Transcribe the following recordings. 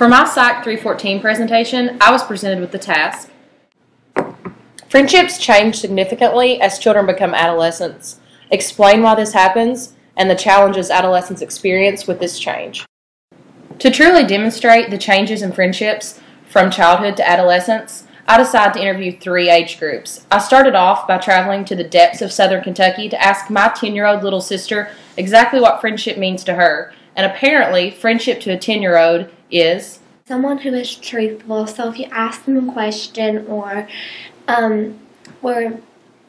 For my Psych 314 presentation, I was presented with the task. Friendships change significantly as children become adolescents. Explain why this happens and the challenges adolescents experience with this change. To truly demonstrate the changes in friendships from childhood to adolescence, I decided to interview 3 age groups. I started off by traveling to the depths of southern Kentucky to ask my 10-year-old little sister exactly what friendship means to her. And apparently, friendship to a 10-year-old is someone who is truthful. So if you ask them a question or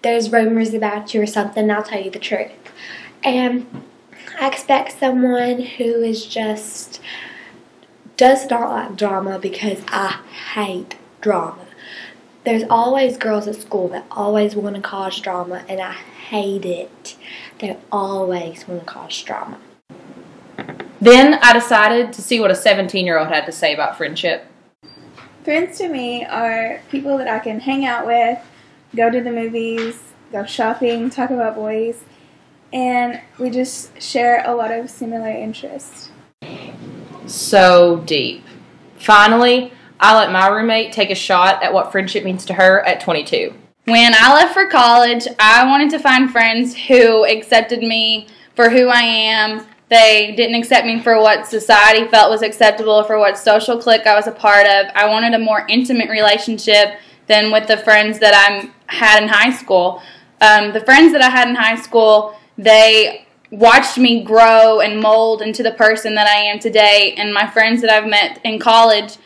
there's rumors about you or something, they'll tell you the truth. And I expect someone who is just does not like drama, because I hate drama. There's always girls at school that always want to cause drama, and I hate it. They always want to cause drama. Then I decided to see what a 17-year-old had to say about friendship. Friends to me are people that I can hang out with, go to the movies, go shopping, talk about boys, and we just share a lot of similar interests. So deep. Finally, I let my roommate take a shot at what friendship means to her at 22. When I left for college, I wanted to find friends who accepted me for who I am. They didn't accept me for what society felt was acceptable, for what social clique I was a part of. I wanted a more intimate relationship than with the friends that I had in high school. The friends that I had in high school, they watched me grow and mold into the person that I am today, and my friends that I've met in college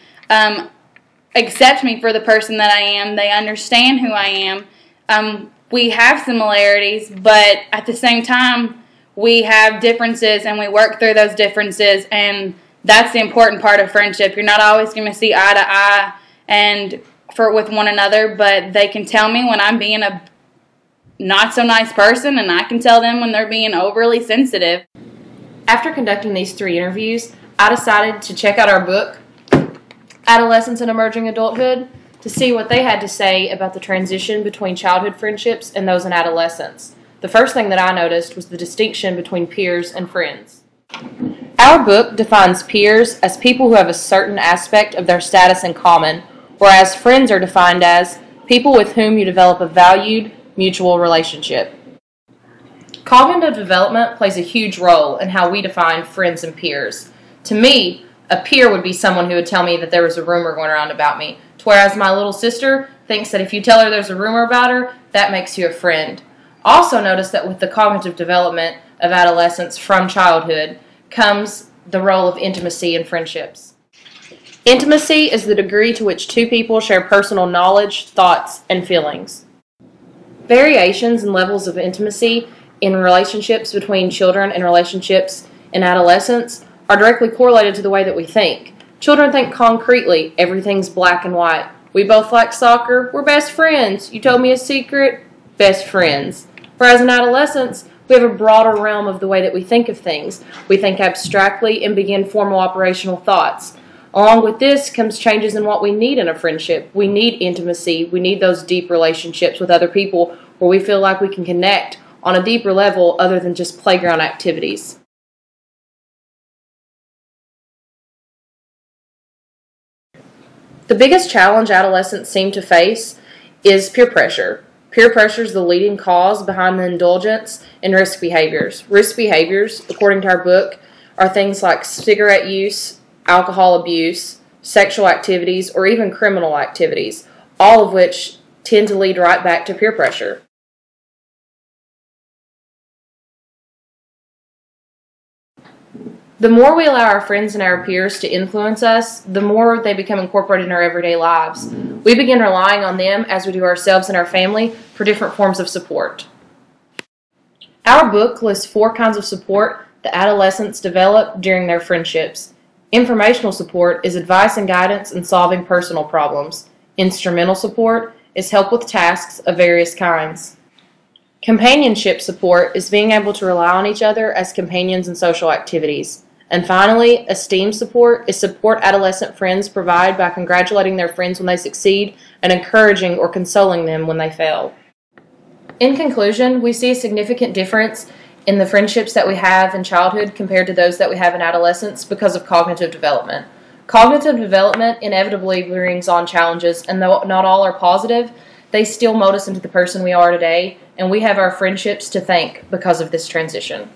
accept me for the person that I am. They understand who I am. We have similarities, but at the same time, we have differences, and we work through those differences, and that's the important part of friendship. You're not always going to see eye to eye and with one another, but they can tell me when I'm being a not so nice person, and I can tell them when they're being overly sensitive. After conducting these 3 interviews, I decided to check out our book, Adolescence and Emerging Adulthood, to see what they had to say about the transition between childhood friendships and those in adolescence. The first thing that I noticed was the distinction between peers and friends. Our book defines peers as people who have a certain aspect of their status in common, whereas friends are defined as people with whom you develop a valued, mutual relationship. Cognitive development plays a huge role in how we define friends and peers. To me, a peer would be someone who would tell me that there was a rumor going around about me, whereas my little sister thinks that if you tell her there's a rumor about her, that makes you a friend. Also notice that with the cognitive development of adolescence from childhood comes the role of intimacy in friendships. Intimacy is the degree to which 2 people share personal knowledge, thoughts, and feelings. Variations in levels of intimacy in relationships between children and relationships in adolescence are directly correlated to the way that we think. Children think concretely, everything's black and white. We both like soccer, we're best friends. You told me a secret, best friends. Whereas in adolescence, we have a broader realm of the way that we think of things. We think abstractly and begin formal operational thoughts. Along with this comes changes in what we need in a friendship. We need intimacy. We need those deep relationships with other people where we feel like we can connect on a deeper level other than just playground activities. The biggest challenge adolescents seem to face is peer pressure. Peer pressure is the leading cause behind the indulgence in risk behaviors. Risk behaviors, according to our book, are things like cigarette use, alcohol abuse, sexual activities, or even criminal activities, all of which tend to lead right back to peer pressure. The more we allow our friends and our peers to influence us, the more they become incorporated in our everyday lives. We begin relying on them as we do ourselves and our family for different forms of support. Our book lists 4 kinds of support that adolescents develop during their friendships. Informational support is advice and guidance in solving personal problems. Instrumental support is help with tasks of various kinds. Companionship support is being able to rely on each other as companions in social activities. And finally, esteem support is support adolescent friends provide by congratulating their friends when they succeed and encouraging or consoling them when they fail. In conclusion, we see a significant difference in the friendships that we have in childhood compared to those that we have in adolescence because of cognitive development. Cognitive development inevitably brings on challenges, and though not all are positive, they still mold us into the person we are today, and we have our friendships to thank because of this transition.